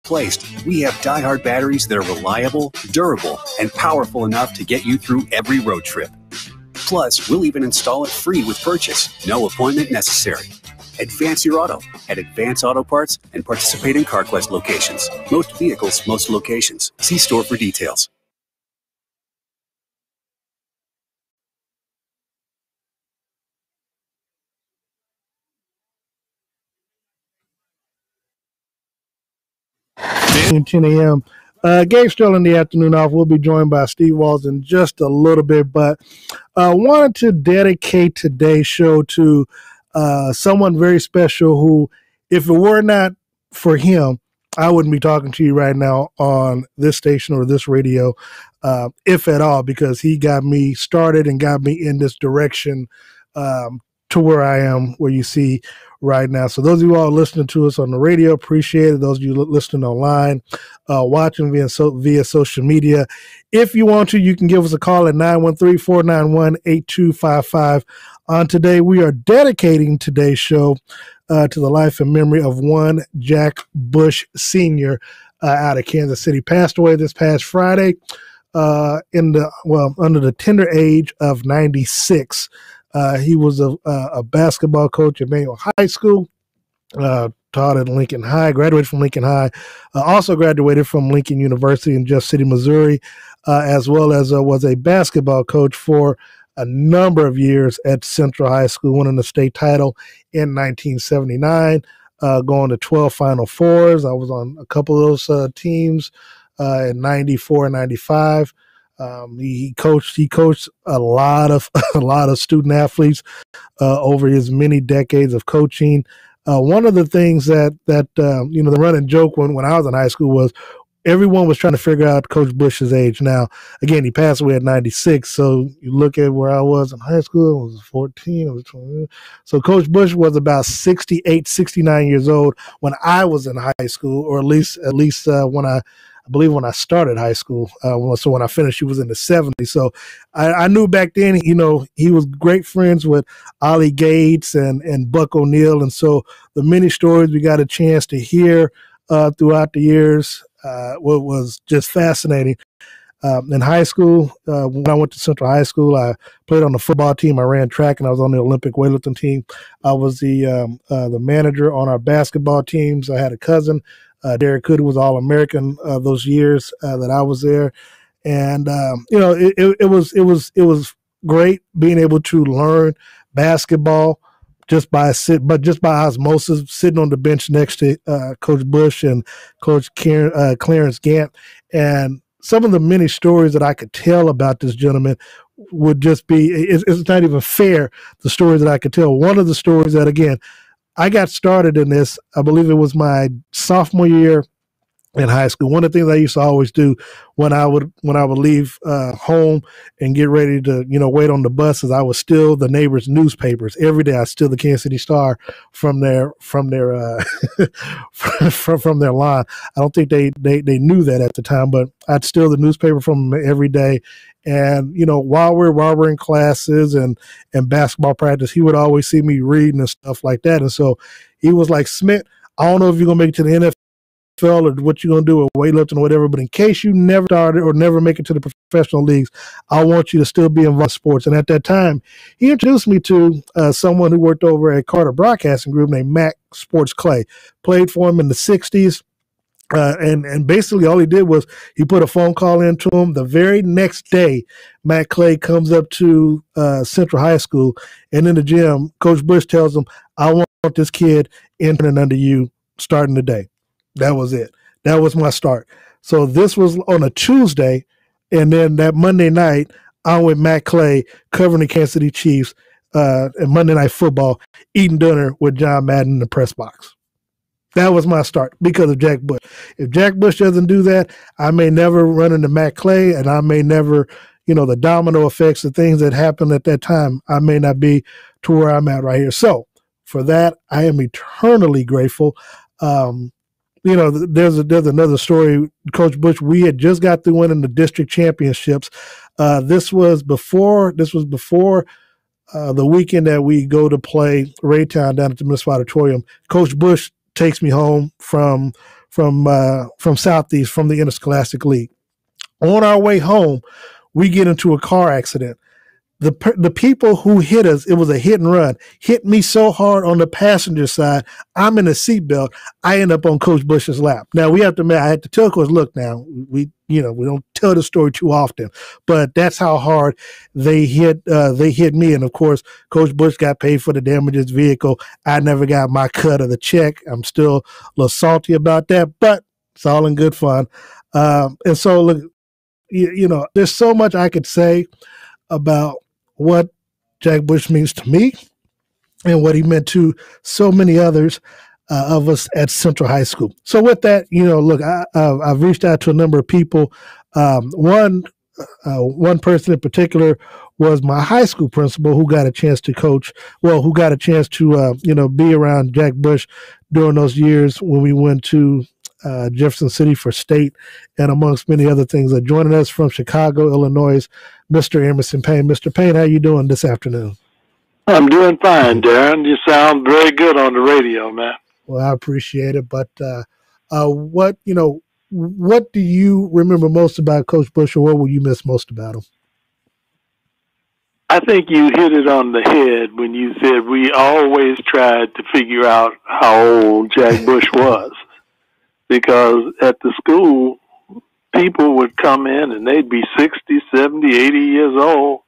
misplaced, we have diehard batteries that are reliable, durable, and powerful enough to get you through every road trip. Plus, we'll even install it free with purchase. No appointment necessary. Advance your auto at Advance Auto Parts and participating CarQuest locations. Most vehicles, most locations. See store for details. At 10 a.m. Gabe Sterling in the afternoon off. We'll be joined by Steve Walls in just a little bit, but wanted to dedicate today's show to someone very special who, if it were not for him, I wouldn't be talking to you right now on this station or this radio, if at all, because he got me started and got me in this direction to where I am, where you see right now. So those of you all listening to us on the radio, appreciate it. Those of you listening online, watching via social media, if you want to, you can give us a call at 913-491-8255. On today, we are dedicating today's show to the life and memory of one Jack Bush Sr. Out of Kansas City. Passed away this past Friday under the tender age of 96. He was a basketball coach at Manual High School, taught at Lincoln High, graduated from Lincoln High, also graduated from Lincoln University in Jeff City, Missouri, as well as was a basketball coach for a number of years at Central High School, winning the state title in 1979, going to 12 Final Fours. I was on a couple of those teams in 94 and 95. He coached a lot of student athletes over his many decades of coaching. One of the things that the running joke when I was in high school was everyone was trying to figure out Coach Bush's age. Now, again, he passed away at 96, so you look at where I was in high school, I was 14, I was 20. So Coach Bush was about 68, 69 years old when I was in high school, or at least when I believe when I started high school. So when I finished, he was in the 70s. So I knew back then, he was great friends with Ollie Gates and Buck O'Neill. And so the many stories we got a chance to hear throughout the years was just fascinating. In high school, when I went to Central High School, I played on the football team. I ran track, and I was on the Olympic weightlifting team. I was the manager on our basketball teams. I had a cousin, Darren, who was All-American those years that I was there, and it was great being able to learn basketball just by osmosis, sitting on the bench next to Coach Bush and Coach Clarence Gant. And some of the many stories that I could tell about this gentleman would just be, it's not even fair, the stories that I could tell. One of the stories that, again, I got started in this, I believe it was my sophomore year in high school. One of the things I used to always do when I would leave home and get ready to, wait on the bus, is I would steal the neighbors' newspapers every day. I steal the Kansas City Star from their from their lawn. I don't think they knew that at the time, but I'd steal the newspaper from them every day. And while we're in classes and basketball practice, he would always see me reading and stuff like that. And so he was like, Smith, I don't know if you're gonna make it to the NFL or what you're going to do with weightlifting or whatever, but in case you never started or never make it to the professional leagues, I want you to still be involved in sports. And at that time, he introduced me to someone who worked over at Carter Broadcasting Group named Mac Sports Clay. Played for him in the 60s. And basically all he did was he put a phone call into him. The very next day, Matt Clay comes up to Central High School, and in the gym, Coach Bush tells him, I want this kid interning under you starting today. That was it. That was my start. So this was on a Tuesday, and then that Monday night, I'm with Matt Clay covering the Kansas City Chiefs and Monday Night Football, eating dinner with John Madden in the press box. That was my start because of Jack Bush. If Jack Bush doesn't do that, I may never run into Matt Clay, and I may never, the domino effects, the things that happened at that time, I may not be to where I'm at right here. So for that, I am eternally grateful. There's another story. Coach Bush, we had just got through winning the district championships. This was before the weekend that we go to play Raytown down at the Municipal Auditorium. Coach Bush takes me home from from Southeast, from the Interscholastic League. On our way home, we get into a car accident. The people who hit us, it was a hit and run, hit me so hard on the passenger side. I'm in a seatbelt. I end up on Coach Bush's lap. Now we have to admit, I had to tell Coach, look, now we don't tell the story too often, but that's how hard they hit me. And of course, Coach Bush got paid for the damages vehicle. I never got my cut of the check. I'm still a little salty about that, but it's all in good fun. And so look, there's so much I could say about what Jack Bush means to me and what he meant to so many others of us at Central High School. So with that, look, I've reached out to a number of people. One person in particular was my high school principal, who got a chance to coach, who got a chance to, be around Jack Bush during those years when we went to Jefferson City for state, and amongst many other things. Joining us from Chicago, Illinois, Mr. Emerson Payne. Mr. Payne, how are you doing this afternoon? I'm doing fine, Darren. You sound very good on the radio, man. Well, I appreciate it. But what do you remember most about Coach Bush, or what will you miss most about him? I think you hit it on the head when you said we always tried to figure out how old Jack Bush was. Because at the school, people would come in and they'd be 60, 70, 80 years old,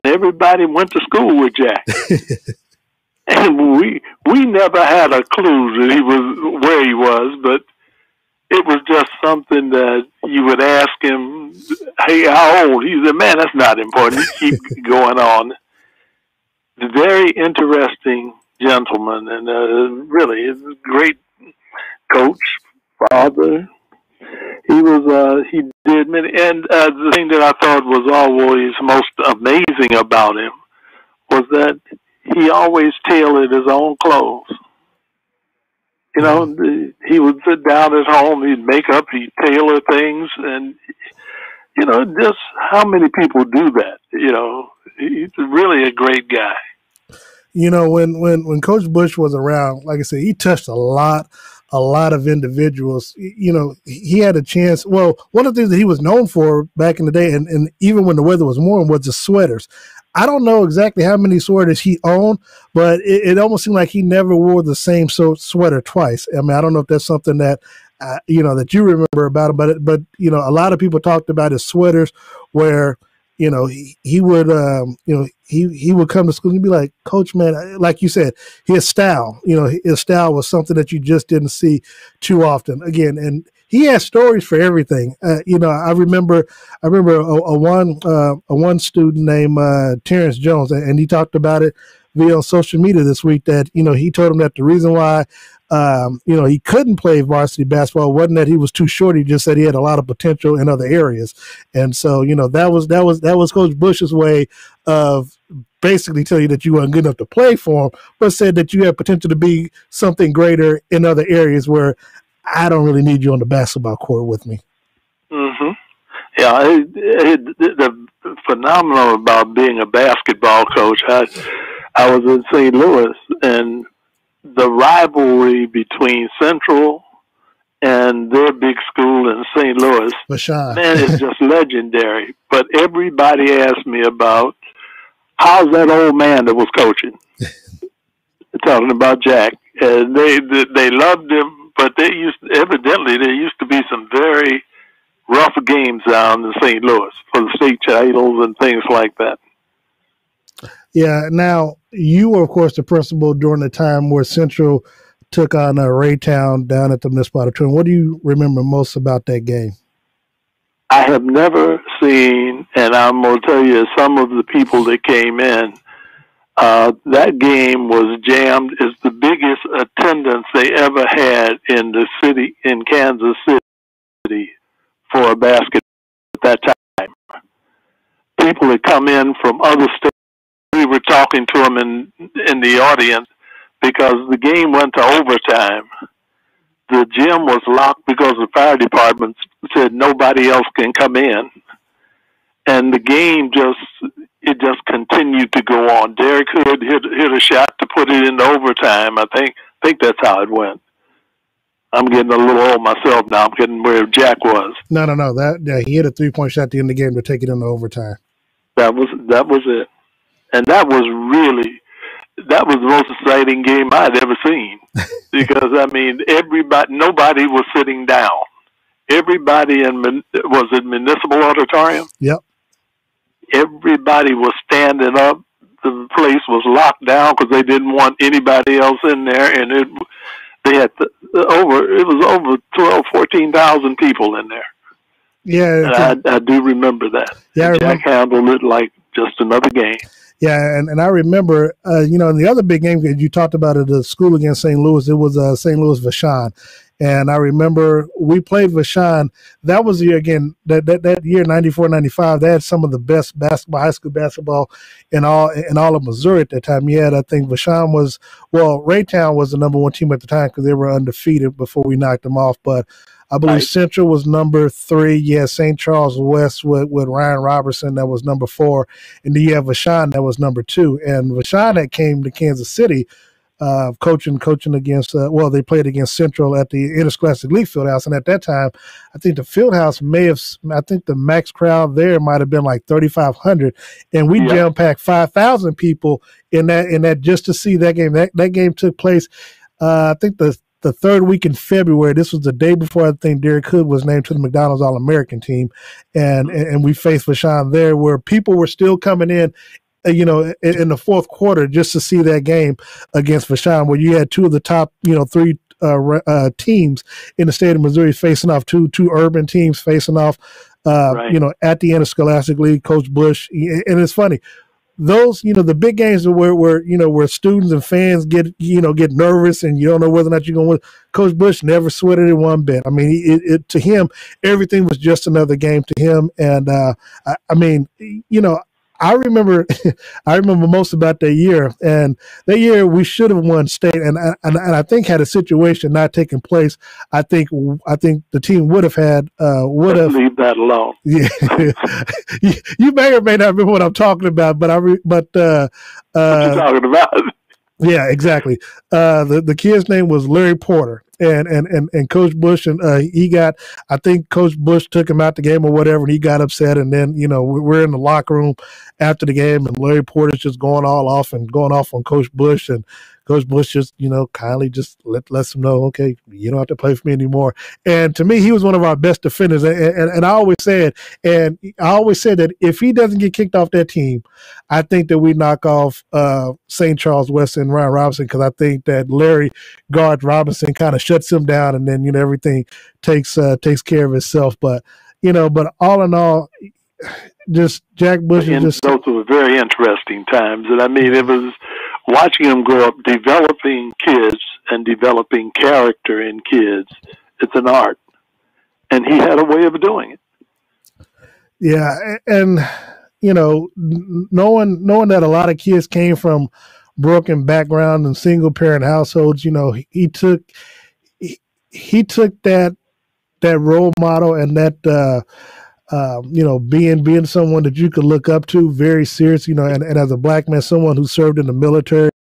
and everybody went to school with Jack. And we never had a clue that he was where he was, but it was just something that you would ask him, hey, how old? He said, man, that's not important. You keep going on. The very interesting gentleman, and really a great coach, father. He did many, and the thing that I thought was always most amazing about him was that he always tailored his own clothes. He would sit down at home, he'd make up, he'd tailor things, and just how many people do that? He's really a great guy. When Coach Bush was around, like I said, he touched a lot of individuals. He had a chance. Well, one of the things that he was known for back in the day, and even when the weather was warm, was the sweaters. I don't know exactly how many sweaters he owned, but it almost seemed like he never wore the same sweater twice. I mean, I don't know if that's something that that you remember about him, but a lot of people talked about his sweaters where he would he would come to school and be like, Coach, man, like you said, his style was something that you just didn't see too often. Again, and he has stories for everything. I remember a one student named Terrence Jones, and he talked about it via social media this week that he told him that the reason why he couldn't play varsity basketball wasn't that he was too short. He just said he had a lot of potential in other areas, and so that was Coach Bush's way of basically telling you that you weren't good enough to play for him, but said that you had potential to be something greater in other areas where I don't really need you on the basketball court with me. Mm-hmm. Yeah, the phenomenal about being a basketball coach. I was in St. Louis, and the rivalry between Central and their big school in St. Louis, man, it's just legendary. But everybody asked me about how's that old man that was coaching. Talking about Jack, and they loved him. But there used to be some very rough games down in St. Louis for the state titles and things like that. Yeah. Now, you were, of course, the principal during the time where Central took on Raytown down at the Municipal Auditorium. What do you remember most about that game? I have never seen, and I'm going to tell you, some of the people that came in, that game was jammed. It's the biggest attendance they ever had in the city, in Kansas City, for a basket at that time. People had come in from other states. We were talking to them in the audience because the game went to overtime. The gym was locked because the fire department said nobody else can come in. And the game just continued to go on. Derek Hood hit a shot to put it into overtime. I think that's how it went. I'm getting a little old myself now. I'm getting where Jack was. No. He hit a 3-point shot at the end of the game to take it into overtime. That was it, and that was the most exciting game I'd ever seen. Because I mean, nobody was sitting down. Everybody was it Municipal Auditorium? Yep. Everybody was standing up. The place was locked down because they didn't want anybody else in there, and it was over 14,000 people in there. Yeah, and I do remember that. Yeah, Jack handled it like just another game. Yeah, and I remember, in the other big game you talked about at the school against St. Louis, it was St. Louis Vashon. And I remember we played Vashon. That was the year, again, that year, 94, 95, they had some of the best high school basketball in all of Missouri at that time. You had, I think, Vashon Raytown was the number one team at the time because they were undefeated before we knocked them off. But I believe right. Central was number 3. Yeah, St. Charles West with Ryan Robertson, that was number 4. And then you have Vashon, that was number 2. And Vashon that came to Kansas City, coaching against, they played against Central at the Interscholastic League Fieldhouse. And at that time, I think the Fieldhouse the max crowd there might have been like 3,500. And we jam-packed 5,000 people in that just to see that game. That game took place, I think the third week in February. This was the day before I think Derek Hood was named to the McDonald's All-American team. And we faced Vashon there where people were still coming in the fourth quarter just to see that game against Vashon, where you had two of the top, 3 teams in the state of Missouri facing off, two urban teams facing off, right. At the Interscholastic League, Coach Bush. And it's funny. Those, the big games where students and fans get nervous and you don't know whether or not you're going to win. Coach Bush never sweated it one bit. I mean, to him, everything was just another game to him. And I remember most about that year, and that year we should have won state, and I think had a situation not taken place, I think the team would have leave that alone. Yeah, you may or may not remember what I'm talking about, but what you talking about? Yeah, exactly. The kid's name was Larry Porter. And Coach Bush, and I think Coach Bush took him out the game or whatever, and he got upset. And then, we're in the locker room after the game, and Larry Porter's just going off on Coach Bush. And Coach Bush just, kindly just lets him know, okay, you don't have to play for me anymore. And to me, he was one of our best defenders. And I always said that if he doesn't get kicked off that team, I think that we knock off St. Charles West and Ryan Robinson, because I think that Larry guards Robinson, kind of shuts him down, and then everything takes care of itself. But but all in all, just Jack Bush is just those were very interesting times. And I mean, it was watching him grow up, developing kids and developing character in kids. It's an art, and he had a way of doing it. Yeah, and knowing that a lot of kids came from broken background and single parent households, he took that role model and that being someone that you could look up to very serious, and as a black man, someone who served in the military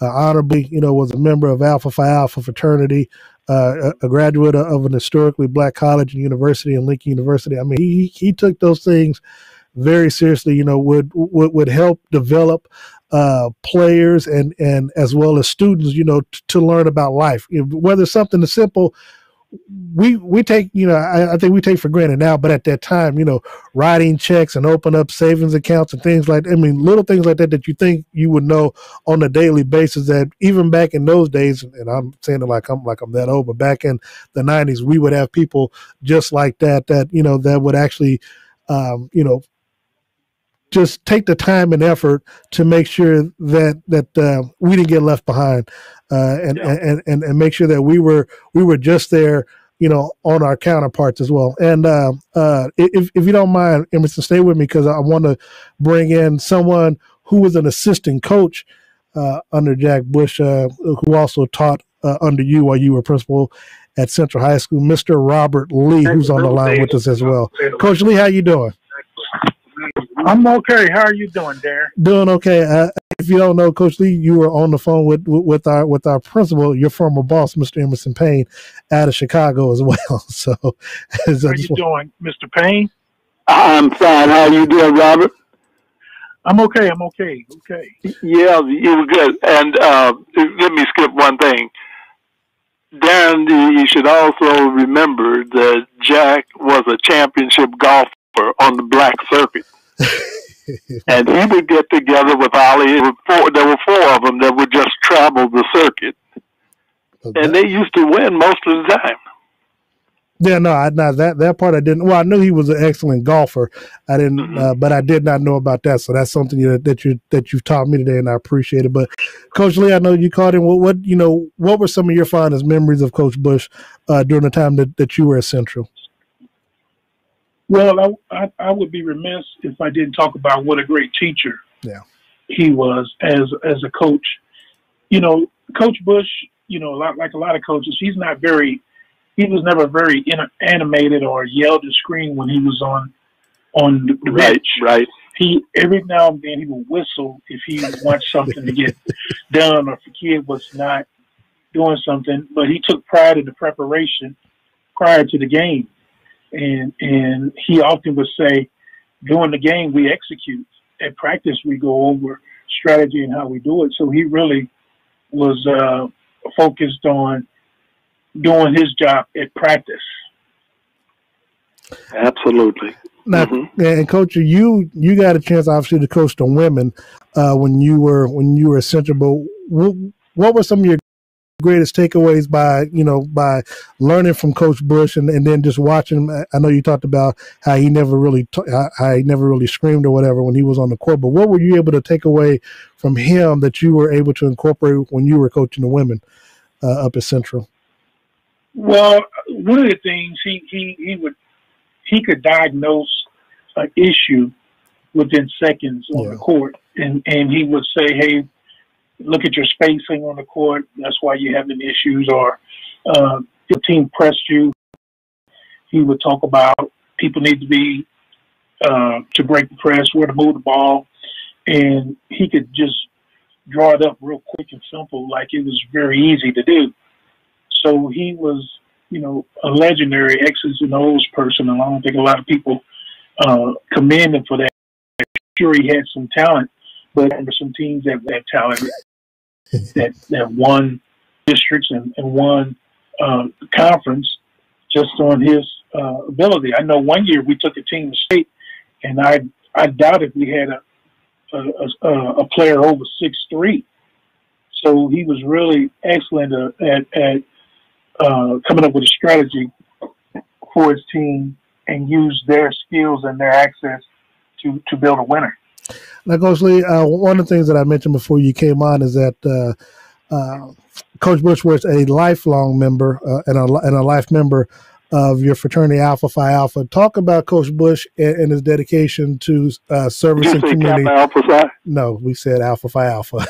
honorably, was a member of Alpha Phi Alpha fraternity, a graduate of an historically black college and university in Lincoln University. I mean, he took those things very seriously, would help develop players and as well as students, to learn about life, whether it's something as simple. We take, I think we take for granted now, but at that time, writing checks and open up savings accounts and things like, little things like that you think you would know on a daily basis, that even back in those days, and I'm saying it like I'm that old, but back in the 90s, we would have people just like that that would actually, just take the time and effort to make sure that we didn't get left behind, and make sure that we were just there, on our counterparts as well. And if you don't mind, Emerson, stay with me, because I want to bring in someone who was an assistant coach under Jack Bush, who also taught under you while you were principal at Central High School, Mr. Robert Lee, who's on the line with us as well. Coach Lee, how you doing? I'm okay. How are you doing, Darren? Doing okay. if you don't know, Coach Lee, you were on the phone with our principal, your former boss, Mr. Emerson Payne, out of Chicago as well. So, how are you doing, Mr. Payne? I'm fine. How you doing, Robert? I'm okay. Okay. Yeah, you were good. And let me skip one thing. Darren, you should also remember that Jack was a championship golfer on the black circuit. And he would get together with Ollie. There were four of them that would just travel the circuit. Okay. And they used to win most of the time. Yeah, no, that part I didn't. Well, I knew he was an excellent golfer. I didn't, but I did not know about that. So that's something that you've taught me today, and I appreciate it. But Coach Lee, I know you called in. What were some of your fondest memories of Coach Bush during the time that you were at Central? Well, I would be remiss if I didn't talk about what a great teacher he was as a coach. Coach Bush, like a lot of coaches, he was never very animated or yelled at screen when he was on the bench. Right. He every now and then he would whistle if he wanted something to get done or if a kid was not doing something. But he took pride in the preparation prior to the game, and he often would say, during the game we execute. At practice we go over strategy and how we do it. So he really was focused on doing his job at practice. Absolutely. Now, and Coach, you got a chance obviously to coach the women when you were at Central. But what were some of your greatest takeaways by learning from Coach Bush and then just watching him? I know you talked about how he never really screamed or whatever when he was on the court. But what were you able to take away from him that you were able to incorporate when you were coaching the women up at Central? Well, one of the things he could diagnose an issue within seconds on the court, and he would say, "Hey, look at your spacing on the court. That's why you're having issues." Or the team pressed you. He would talk about people need to be to break the press, where to move the ball, and he could just draw it up real quick and simple, like it was very easy to do. So he was, a legendary X's and O's person, and I don't think a lot of people commend him for that. I'm sure he had some talent, but there were some teams that had talent that won districts and won conference just on his ability. I know one year we took a team to state, and I doubt if we had a player over 6'3". So he was really excellent at coming up with a strategy for his team and use their skills and their access to build a winner. Now, Coach Lee, one of the things that I mentioned before you came on is that Coach Bush was a lifelong member and a life member of your fraternity Alpha Phi Alpha. Talk about Coach Bush and his dedication to service and community. Alpha Phi? No, we said Alpha Phi Alpha.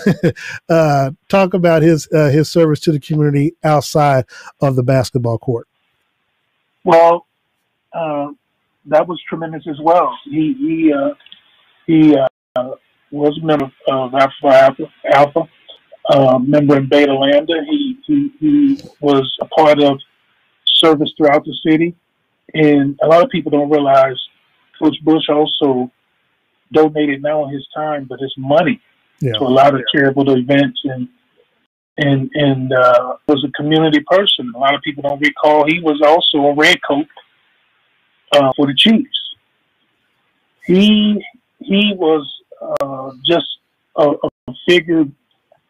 Talk about his service to the community outside of the basketball court. Well, that was tremendous as well. He was a member of Alpha Phi Alpha, member in Beta Lambda. He was a part of service throughout the city, and a lot of people don't realize Coach Bush also donated not only his time but his money to a lot of charitable events, and was a community person. A lot of people don't recall he was also a red coat for the Chiefs. He was just a figure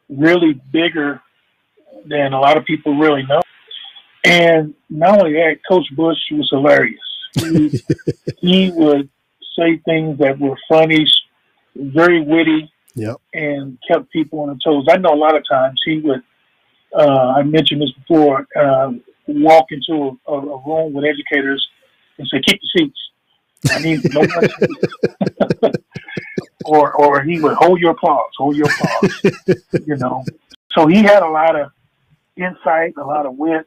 really bigger than a lot of people really know. And not only that, Coach Bush was hilarious. He would say things that were funny, very witty, and kept people on their toes. I know a lot of times he would, I mentioned this before, walk into a room with educators and say, "Keep the seats. I need no one." Or he would hold your applause. So he had a lot of insight, a lot of wit,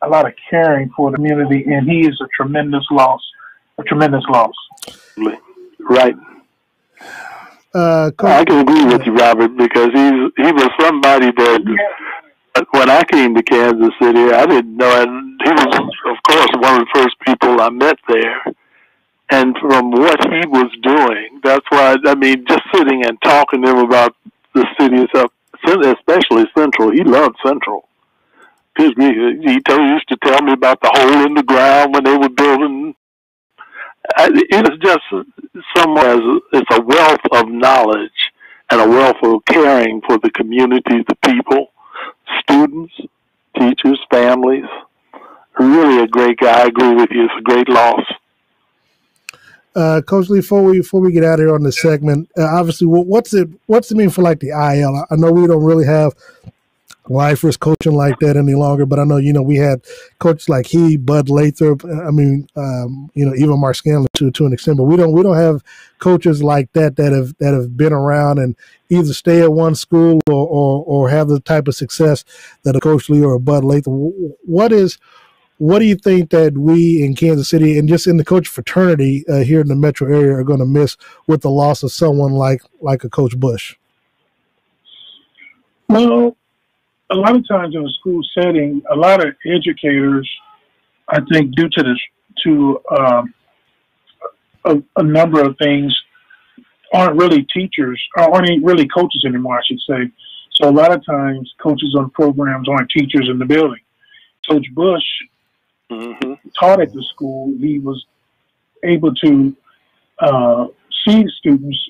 a lot of caring for the community, and he is a tremendous loss. Right. I can agree with you, Robert, because he was somebody that when I came to Kansas City, I didn't know. And he was, of course, one of the first people I met there. And from what he was doing, that's why, I mean, just sitting and talking to him about the city itself, especially Central, he loved Central. He used to tell me about the hole in the ground when they were building. It's just it's a wealth of knowledge and a wealth of caring for the community, the people, students, teachers, families. Really a great guy. I agree with you. It's a great loss. Coach Lee, before we get out of here on this segment, obviously, what's it mean for like the IL? I know we don't really have lifers coaching like that any longer, but I know we had coaches like Bud Lathrop. I mean, even Mark Scanlon to an extent, but we don't have coaches like that have been around and either stay at one school or have the type of success that a Coach Lee or a Bud Lathrop. What do you think that we in Kansas City and just in the coach fraternity here in the metro area are going to miss with the loss of someone like a Coach Bush? Well, a lot of times in a school setting, a lot of educators, I think, due to a number of things, aren't really teachers, or aren't really coaches anymore, I should say. So a lot of times, coaches on programs aren't teachers in the building. Coach Bush taught at the school. He was able to see students,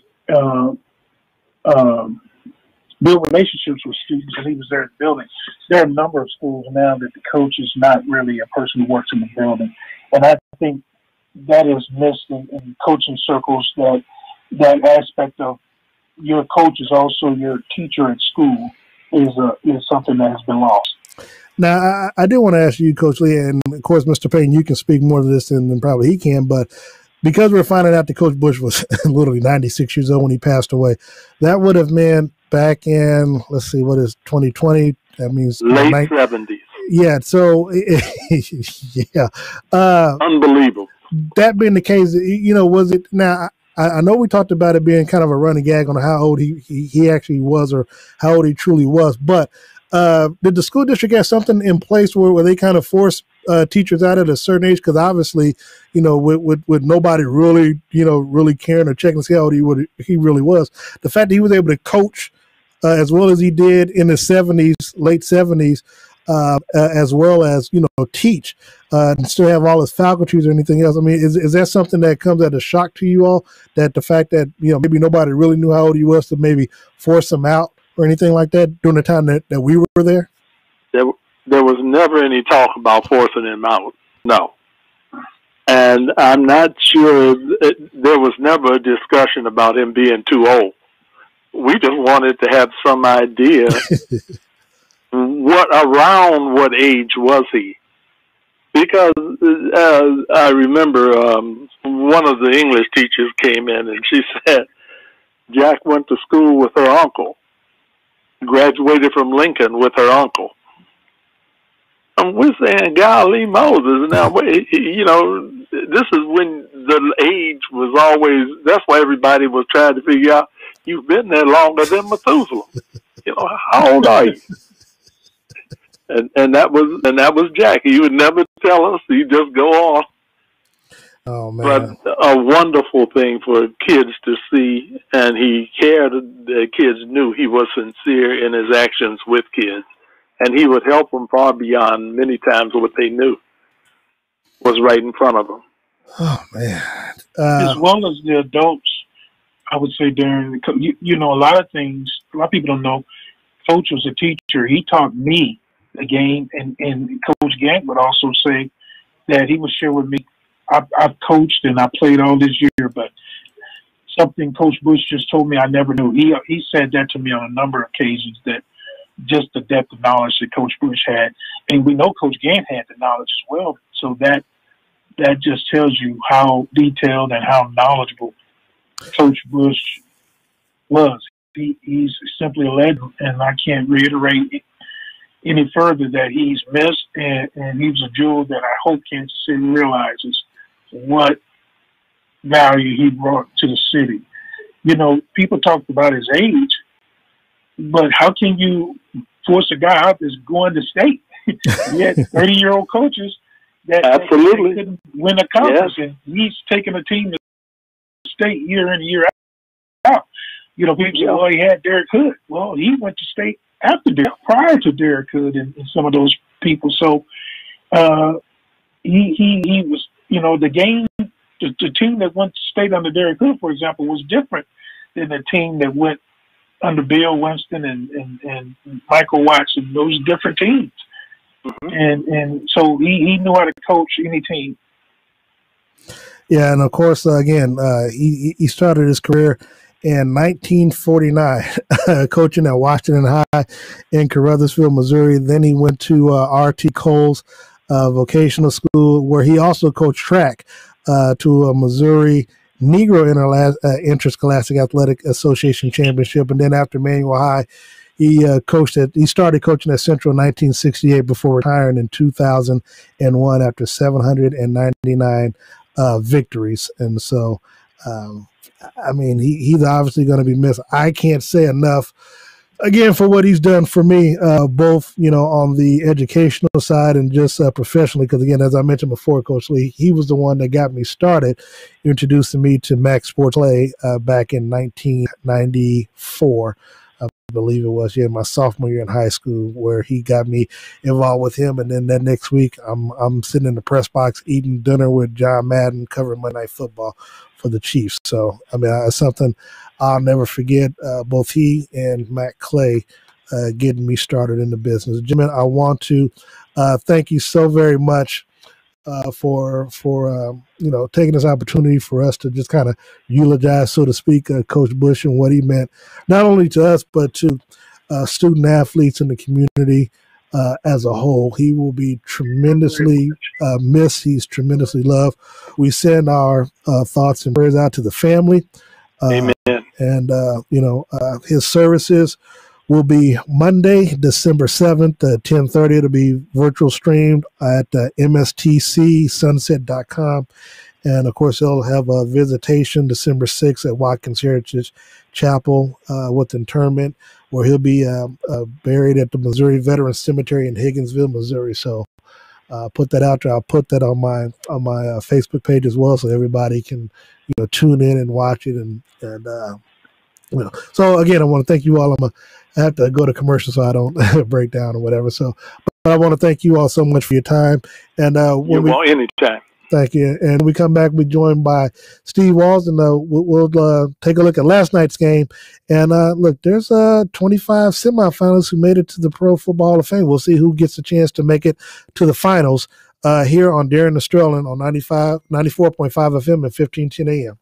build relationships with students, and he was there at the building. There are a number of schools now that the coach is not really a person who works in the building. And I think that is missed in coaching circles, that aspect of your coach is also your teacher at school is something that has been lost. Now, I do want to ask you, Coach Lee, and of course, Mr. Payton, you can speak more to this than probably he can, but because we're finding out that Coach Bush was literally 96 years old when he passed away, that would have meant back in, let's see, what is 2020? That means late 70s. Yeah, so, yeah. Unbelievable. That being the case, was it, now, I know we talked about it being kind of a running gag on how old he actually was or how old he truly was, but did the school district have something in place where they kind of force teachers out at a certain age? Because obviously, with nobody really, really caring or checking to see how old he really was, the fact that he was able to coach as well as he did in the 70s, late 70s, as well as, teach and still have all his faculties or anything else. I mean, is that something that comes as a shock to you all, that the fact that, maybe nobody really knew how old he was to maybe force him out or anything like that during the time that we were there? There was never any talk about forcing him out. No. And I'm not sure there was never a discussion about him being too old. We just wanted to have some idea what age was he? Because I remember one of the English teachers came in and she said Jack went to school with her uncle, graduated from Lincoln with her uncle. And we're saying, golly Moses, now, this is when the age was always, that's why everybody was trying to figure out, you've been there longer than Methuselah. How old are you? And that was Jack. He would never tell us. He'd just go on. Oh, man. But a wonderful thing for kids to see, and he cared that kids knew he was sincere in his actions with kids, and he would help them far beyond many times what they knew was right in front of them. Oh, man. As well as the adults, I would say, Darren, a lot of things, a lot of people don't know, Coach was a teacher. He taught me the game, and Coach Gantt would also say that he would share with me, I've coached and I played all this year, but something Coach Bush just told me I never knew. He said that to me on a number of occasions, that just the depth of knowledge that Coach Bush had. And we know Coach Gantt had the knowledge as well. So that just tells you how detailed and how knowledgeable Coach Bush was. He's simply a legend, and I can't reiterate any further that he's missed, and he was a jewel that I hope Kansas City realizes what value he brought to the city. people talked about his age, but how can you force a guy out that's going to state? He had 30-year-old coaches that absolutely couldn't win a conference, and he's taking a team to state year in, year out. People say, well, he had Derek Hood. Well, he went to state prior to Derek Hood and some of those people. So he was, the game, the team that went to state under Derek Hood, for example, was different than the team that went under Bill Winston and Michael Watson. Those different teams. Mm-hmm. And so he knew how to coach any team. Yeah, and of course, again, he started his career in 1949, coaching at Washington High in Caruthersville, Missouri. Then he went to R.T. Cole's vocational school, where he also coached track to a Missouri Negro Interscholastic Athletic Association championship. And then after Manual High, he started coaching at Central in 1968 before retiring in 2001 after 799 victories. And so, he's obviously going to be missed. I can't say enough, again, for what he's done for me, both, on the educational side and just professionally. Because, again, as I mentioned before, Coach Lee, he was the one that got me started, introducing me to Max Sports Play back in 1994. I believe it was, my sophomore year in high school, where he got me involved with him. And then that next week, I'm sitting in the press box eating dinner with John Madden, covering Monday Night Football for the Chiefs. So, it's something I'll never forget, both he and Matt Clay getting me started in the business. Jimmy, I want to thank you so very much for taking this opportunity for us to just kind of eulogize, so to speak, Coach Bush and what he meant, not only to us, but to student athletes in the community as a whole. He will be tremendously missed. He's tremendously loved. We send our thoughts and prayers out to the family. Amen. And, his services will be Monday, December 7th at 10:30. It'll be virtual streamed at mstcsunset.com. And, of course, he'll have a visitation December 6th at Watkins Heritage Chapel with interment, where he'll be buried at the Missouri Veterans Cemetery in Higginsville, Missouri. So put that out there. I'll put that on my Facebook page as well, so everybody can tune in and watch it. And so again, I want to thank you all. I have to go to commercial so I don't break down or whatever. So, but I want to thank you all so much for your time. And anytime. Thank you. And we come back, we're joined by Steve Walls, and we'll take a look at last night's game. And look, there's 25 semifinalists who made it to the Pro Football Hall of Fame. We'll see who gets a chance to make it to the finals here on Darren the Sterling on 94.5 FM and 1510 AM.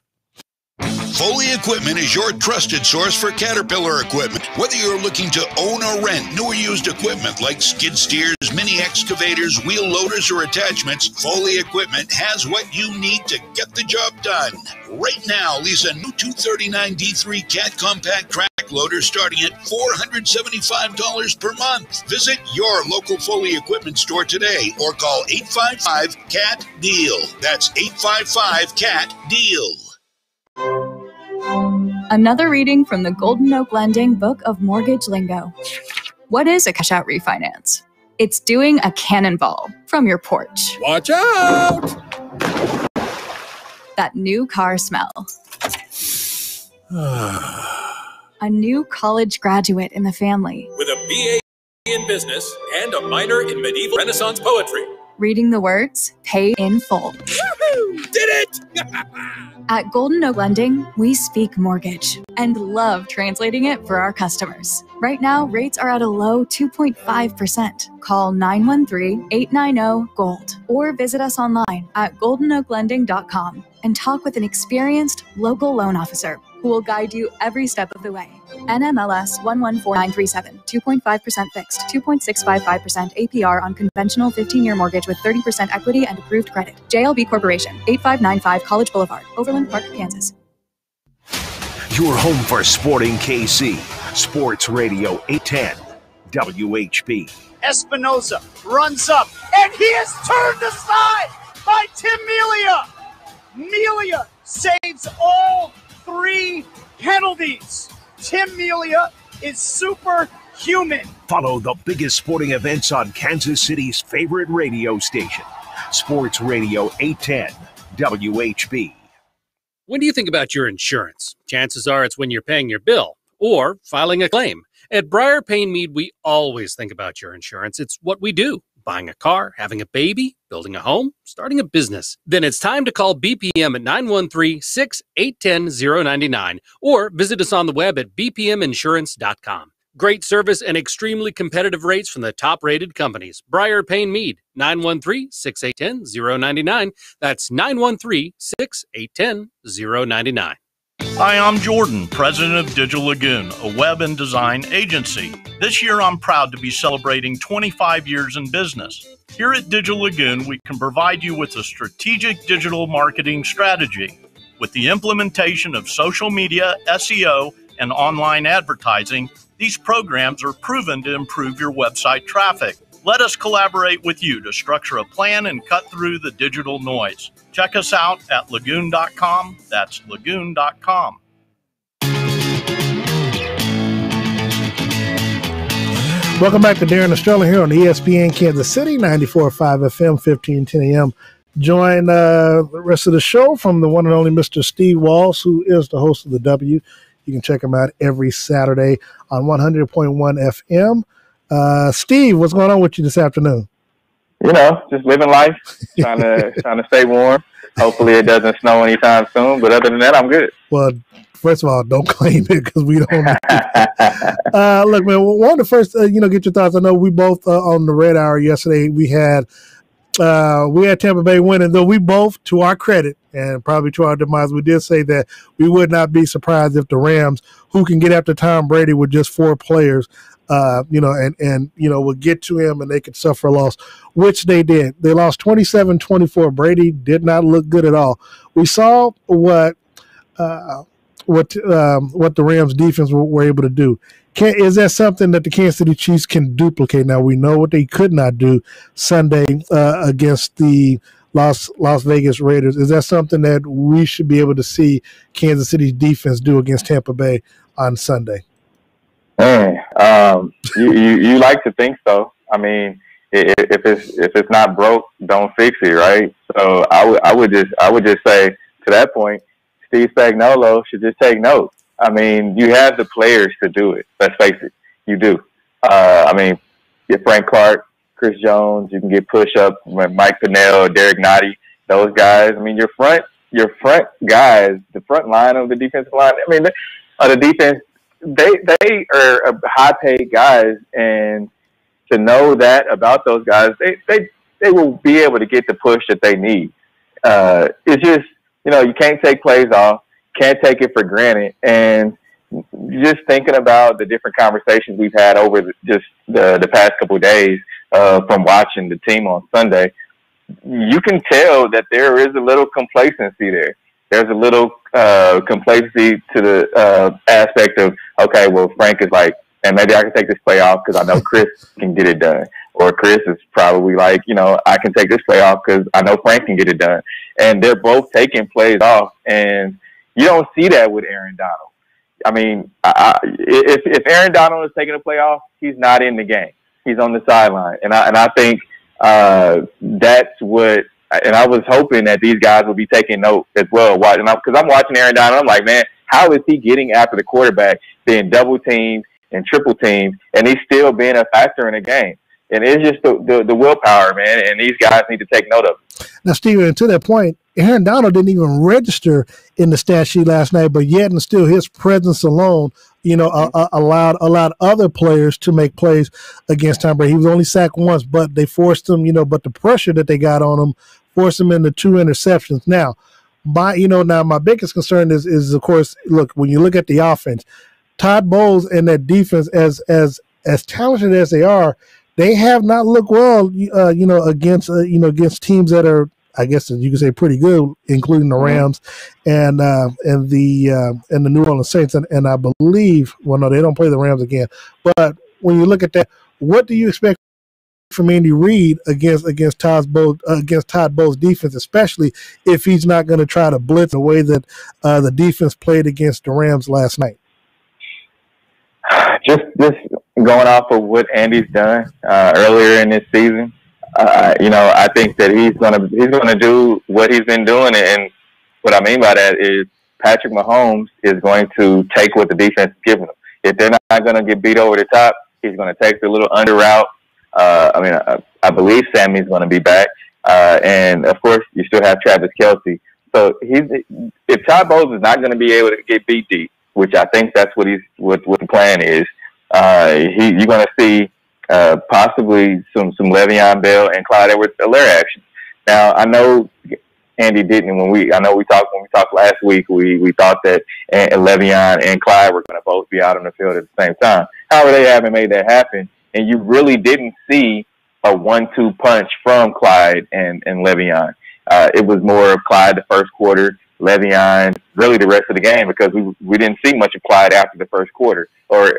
Foley Equipment is your trusted source for Caterpillar equipment. Whether you're looking to own or rent new or used equipment like skid steers, mini excavators, wheel loaders, or attachments, Foley Equipment has what you need to get the job done. Right now, lease a new 239D3 Cat Compact Track Loader starting at $475 per month. Visit your local Foley Equipment store today or call 855-CAT-DEAL. That's 855-CAT-DEAL. Another reading from the Golden Oak Lending Book of Mortgage Lingo. What is a cash-out refinance? It's doing a cannonball from your porch. Watch out! That new car smell. A new college graduate in the family. With a BA in business and a minor in medieval Renaissance poetry. Reading the words, paid in full. Woohoo! Did it! At Golden Oak Lending, we speak mortgage and love translating it for our customers. Right now, rates are at a low 2.5%. Call 913-890-GOLD or visit us online at goldenoaklending.com and talk with an experienced local loan officer who will guide you every step of the way. NMLS 114937, 2.5% fixed, 2.655% APR on conventional 15-year mortgage with 30% equity and approved credit. JLB Corporation, 8595 College Boulevard, Overland Park, Kansas. Your home for Sporting KC. Sports Radio 810 WHP. Espinoza runs up, and he is turned aside by Tim Melia. Melia saves all three penalties. Tim Melia is superhuman. Follow the biggest sporting events on Kansas City's favorite radio station, Sports Radio 810 WHB. When do you think about your insurance? Chances are it's when you're paying your bill or filing a claim. At Briar Payne Mead, we always think about your insurance. It's what we do. Buying a car, having a baby, building a home, starting a business. Then it's time to call BPM at 913-681-099 or visit us on the web at bpminsurance.com. Great service and extremely competitive rates from the top-rated companies. Briar Payne Mead, 913-681-099. That's 913-681-099. Hi, I'm Jordan, president of Digital Lagoon, a web and design agency. This year, I'm proud to be celebrating 25 years in business. Here at Digital Lagoon, we can provide you with a strategic digital marketing strategy. With the implementation of social media, SEO, and online advertising, these programs are proven to improve your website traffic. Let us collaborate with you to structure a plan and cut through the digital noise. Check us out at lagoon.com. That's lagoon.com. Welcome back to Darren Estrella here on ESPN Kansas City, 94.5 FM, 1510 AM. Join the rest of the show from the one and only Mr. Steve Walls, who is the host of The W. You can check him out every Saturday on 100.1 FM. Steve, what's going on with you this afternoon? You know, just living life, trying to stay warm. Hopefully it doesn't snow anytime soon, but other than that, I'm good. Well, first of all, don't claim it because we don't know. Look, man, wanted to first, get your thoughts. I know we both on the Red Hour yesterday, we had Tampa Bay winning, though we both, to our credit, and probably to our demise, we did say that we would not be surprised if the Rams, who can get after Tom Brady with just 4 players, would get to him and they could suffer a loss, which they did. They lost 27-24. Brady did not look good at all. We saw what the Rams defense were able to do. Is that something that the Kansas City Chiefs can duplicate? Now, we know what they could not do Sunday against the Las Vegas Raiders. Is that something that we should be able to see Kansas City's defense do against Tampa Bay on Sunday? You like to think so. I mean, if it's not broke, don't fix it, right? So I would just say to that point, Steve Spagnuolo should just take notes. I mean, you have the players to do it. Let's face it, you do. Get Frank Clark, Chris Jones. You can get push-up, Mike Pinnell, Derek Nottie, those guys. I mean, your front guys, the front line of the defensive line. I mean, the defense. They are high-paid guys, and to know that about those guys, they will be able to get the push that they need. It's just, you can't take plays off, can't take it for granted, and just thinking about the different conversations we've had over just the past couple of days from watching the team on Sunday, you can tell that there is a little complacency there. There's a little complacency to the aspect of, okay, well, Frank is like, and maybe I can take this play off because I know Chris can get it done. Or Chris is probably like, I can take this play off because I know Frank can get it done. And they're both taking plays off, and you don't see that with Aaron Donald. I mean, if Aaron Donald is taking a play off, he's not in the game. He's on the sideline. And I think that's what. And I was hoping that these guys would be taking note as well. Because I'm watching Aaron Donald, I'm like, man, how is he getting after the quarterback, being double teamed and triple teamed, and he's still being a factor in the game? And it's just the willpower, man, and these guys need to take note of it. Now, Steven, to that point, Aaron Donald didn't even register in the stat sheet last night, but yet and still his presence alone, allowed other players to make plays against Tom Brady. He was only sacked once, but they forced him, but the pressure that they got on him forced him into 2 interceptions. Now, my biggest concern is of course, look, when you look at the offense, Todd Bowles and that defense, as talented as they are, they have not looked well, against teams that are, I guess you could say, pretty good, including the Rams and the New Orleans Saints, and I believe, well, no, they don't play the Rams again. But when you look at that, what do you expect from Andy Reid against Todd Bowles' defense, especially if he's not going to try to blitz the way that the defense played against the Rams last night? Just going off of what Andy's done earlier in this season, I think that he's gonna do what he's been doing, and what I mean by that is Patrick Mahomes is going to take what the defense is giving him. If they're not going to get beat over the top, he's going to take the little under route. I believe Sammy's going to be back, and of course you still have Travis Kelce. So if Todd Bowles is not going to be able to get beat deep, which I think that's what the plan is, you're going to see possibly some Le'Veon Bell and Clyde Edwards-Helaire action. Now I know Andy didn't when we talked last week. We thought that Le'Veon and Clyde were going to both be out on the field at the same time. However, they haven't made that happen, and you really didn't see a 1-2 punch from Clyde and Le'Veon. It was more of Clyde the first quarter, Le'Veon really the rest of the game, because we didn't see much of Clyde after the first quarter, or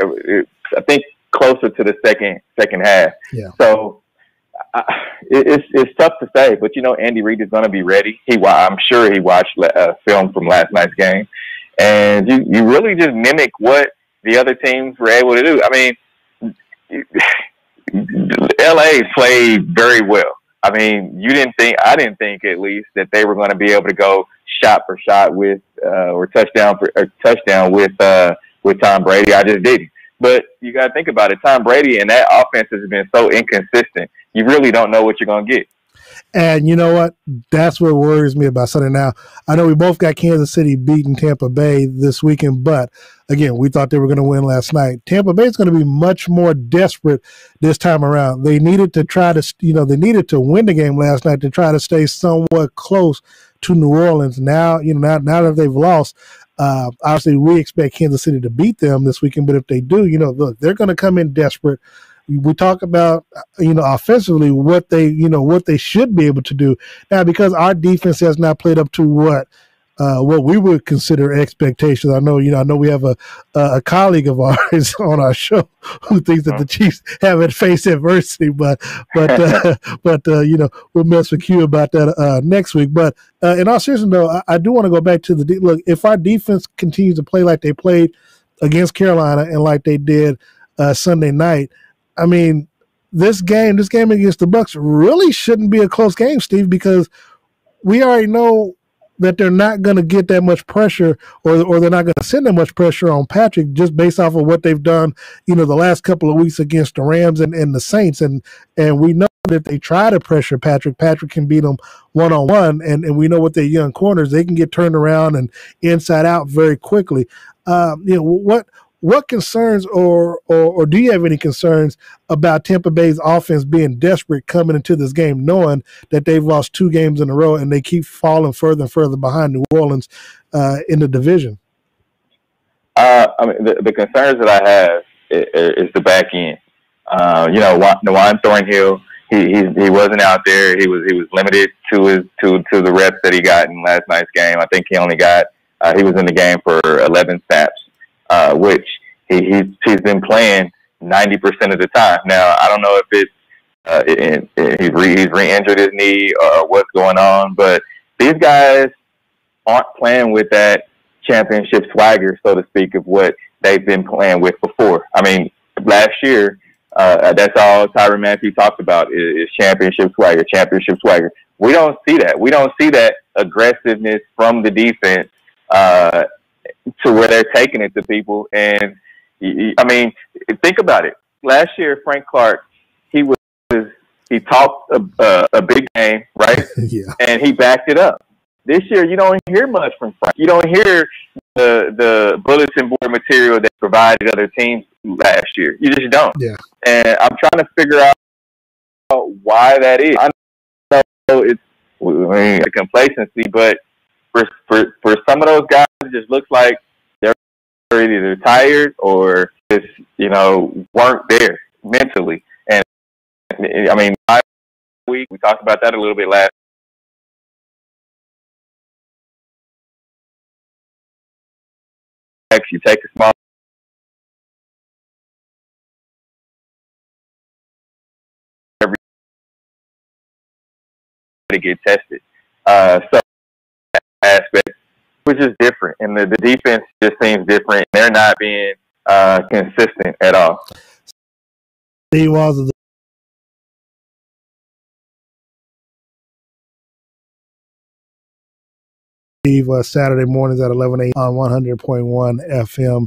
I think closer to the second half. Yeah. So it's tough to say, but Andy Reid is going to be ready. I'm sure he watched film from last night's game, and you really just mimic what the other teams were able to do. I mean, LA played very well. I mean, I didn't think at least that they were going to be able to go shot for shot with or touchdown with Tom Brady. I just didn't. But you got to think about it. Tom Brady and that offense has been so inconsistent. You really don't know what you're going to get. And you know what? That's what worries me about Sunday. Now, I know we both got Kansas City beating Tampa Bay this weekend, but again, we thought they were going to win last night. Tampa Bay is going to be much more desperate this time around. They needed to they needed to win the game last night to try to stay somewhat close to New Orleans. Now, now that they've lost, obviously we expect Kansas City to beat them this weekend, but if they do, look, they're going to come in desperate. We talk about, offensively what they should be able to do. Now, because our defense has not played up to what we would consider expectations. I know we have a colleague of ours on our show who thinks that the Chiefs haven't faced adversity, but we'll mess with you about that next week. But in all seriousness, though, I do want to go back to look. If our defense continues to play like they played against Carolina and like they did Sunday night, I mean, this game against the Bucs really shouldn't be a close game, Steve, because we already know that they're not going to get that much pressure, or they're not going to send that much pressure on Patrick just based off of what they've done, the last couple of weeks against the Rams and the Saints. And we know that if they try to pressure Patrick can beat them one-on-one. And we know with their young corners, they can get turned around and inside out very quickly. What concerns or do you have any concerns about Tampa Bay's offense being desperate coming into this game, knowing that they've lost 2 games in a row and they keep falling further and further behind New Orleans in the division? The concerns that I have is the back end. Juwan Thornhill, he wasn't out there. He was limited to the reps that he got in last night's game. I think he only got he was in the game for 11 snaps. Which he's been playing 90% of the time. Now, I don't know if he's re-injured his knee or what's going on, but these guys aren't playing with that championship swagger, so to speak, of what they've been playing with before. I mean, last year, that's all Tyrann Mathieu talked about is championship swagger. We don't see that. We don't see that aggressiveness from the defense to where they're taking it to people. And I mean, think about it. Last year, Frank Clark, he talked a big game, right? Yeah. And he backed it up. This year, you don't hear much from Frank. You don't hear the bulletin board material that provided other teams last year. You just don't. Yeah. And I'm trying to figure out why that is. I know it's a complacency, but for some of those guys, it just looks like they're either tired or just, weren't there mentally. And I mean, we talked about that a little bit last. You take a small every to get tested. So aspect, which is different, and the defense just seems different. They're not being consistent at all. He was Saturday mornings at 11 a.m. on 100.1 FM.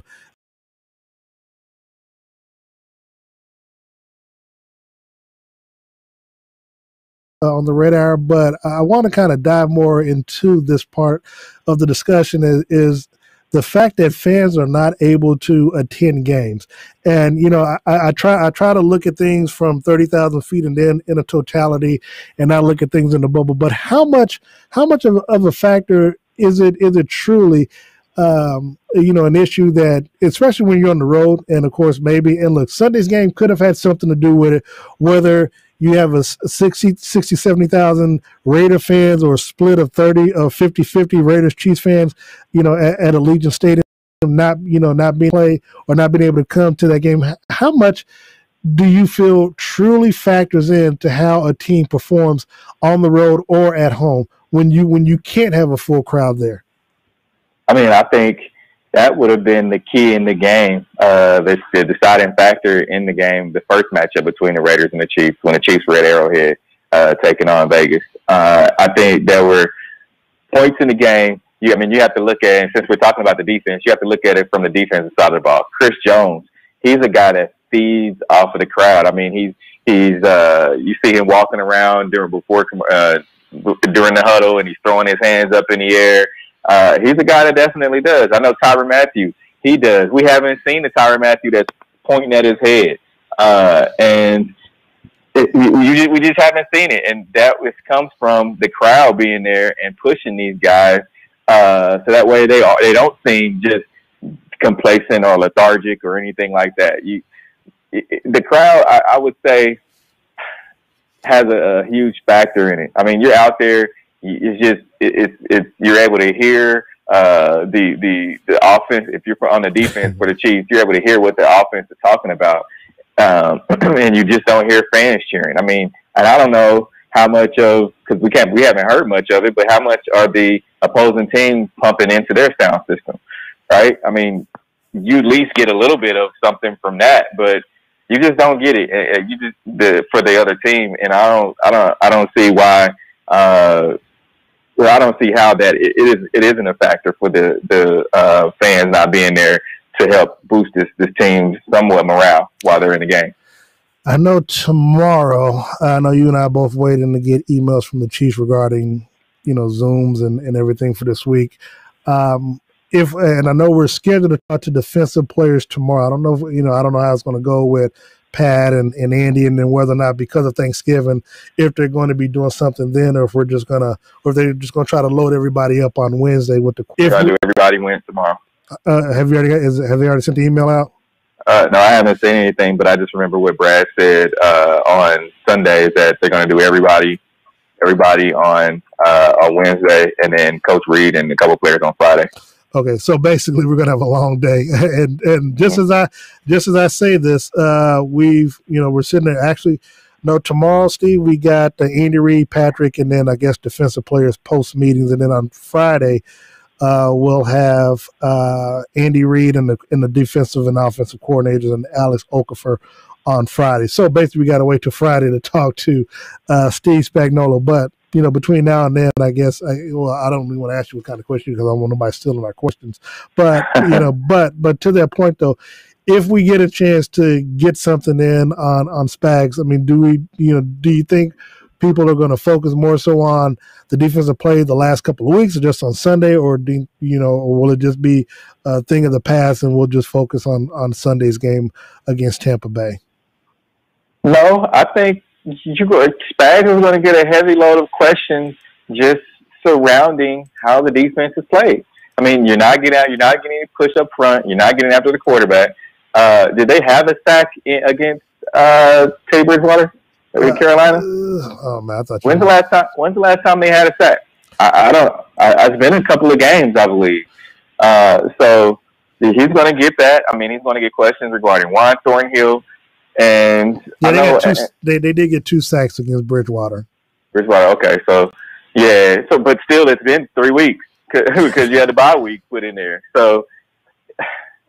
On the radar, but I want to kind of dive more into this part of the discussion is the fact that fans are not able to attend games. And, you know, I try to look at things from 30,000 feet and then in a totality and not look at things in the bubble. But how much of a factor is it truly, you know, an issue that, especially when you're on the road, and of course, and look, Sunday's game could have had something to do with it, whether you have a 60, 70,000 Raider fans or a split of 50-50 Raiders Chiefs fans, you know, at Allegiant Stadium, not being played or not being able to come to that game. How much do you feel truly factors into how a team performs on the road or at home when you can't have a full crowd there? I mean, I think that would have been the key in the game, the deciding factor in the game, the first matchup between the Raiders and the Chiefs, when the Chiefs were at Arrowhead taking on Vegas. I think there were points in the game. You have to look at it, and since we're talking about the defense, you have to look at it from the defensive side of the ball. Chris Jones, he's a guy that feeds off of the crowd. I mean, he's you see him walking around during the huddle, and he's throwing his hands up in the air. He's a guy that definitely does. I know Tyrann Mathieu, he does. We haven't seen the Tyrann Mathieu that's pointing at his head. We just haven't seen it. And that comes from the crowd being there and pushing these guys. So that way they don't seem just complacent or lethargic or anything like that. The crowd, I would say, has a huge factor in it. I mean, you're out there. You're able to hear the offense. If you're on the defense for the Chiefs, you're able to hear what the offense is talking about, and you just don't hear fans cheering. I mean, and I don't know how much because we haven't heard much of it, but how much are the opposing teams pumping into their sound system, right? I mean, you at least get a little bit of something from that, but you just don't get it. For the other team, and I don't see why. I don't see how that it isn't a factor for the fans not being there to help boost this team's somewhat morale while they're in the game. I know tomorrow, I know you and I are both waiting to get emails from the Chiefs regarding, you know, Zooms and everything for this week. And I know we're scheduled to talk to defensive players tomorrow. I don't know how it's going to go with Pat and Andy, and then whether or not, because of Thanksgiving, if they're going to be doing something then, or if they're just going to try to load everybody up on Wednesday with the. Try to do everybody wins tomorrow. Have they already sent the email out? No, I haven't seen anything, but I just remember what Brad said on Sundays that they're going to do everybody on Wednesday, and then Coach Reed and a couple players on Friday. Okay, so basically we're gonna have a long day, and just as I say this, we're sitting there. Actually, no, tomorrow, Steve, we got Andy Reid, Patrick, and then I guess defensive players post meetings, and then on Friday, we'll have Andy Reid and the defensive and offensive coordinators and Alex Okafor on Friday. So basically, we got to wait till Friday to talk to Steve Spagnuolo, but. You know, between now and then, I guess I don't really want to ask you what kind of question because I don't want nobody stealing our questions. But but to that point though, if we get a chance to get something in on Spags, I mean, do you think people are going to focus more so on the defensive play the last couple of weeks, or just on Sunday, or or will it just be a thing of the past and we'll just focus on Sunday's game against Tampa Bay? No, I think. Spags is going to get a heavy load of questions just surrounding how the defense is played. I mean, you're not getting any push up front. You're not getting after the quarterback. Did they have a sack against Teddy Bridgewater in Carolina? Oh man, I thought. When's the last time they had a sack? I don't. It's been a couple of games, I believe. So he's going to get that. I mean, he's going to get questions regarding Juan Thornhill. And yeah, they did get 2 sacks against Bridgewater. Bridgewater. Okay, so yeah, but still, it's been 3 weeks because you had the bye week put in there. So,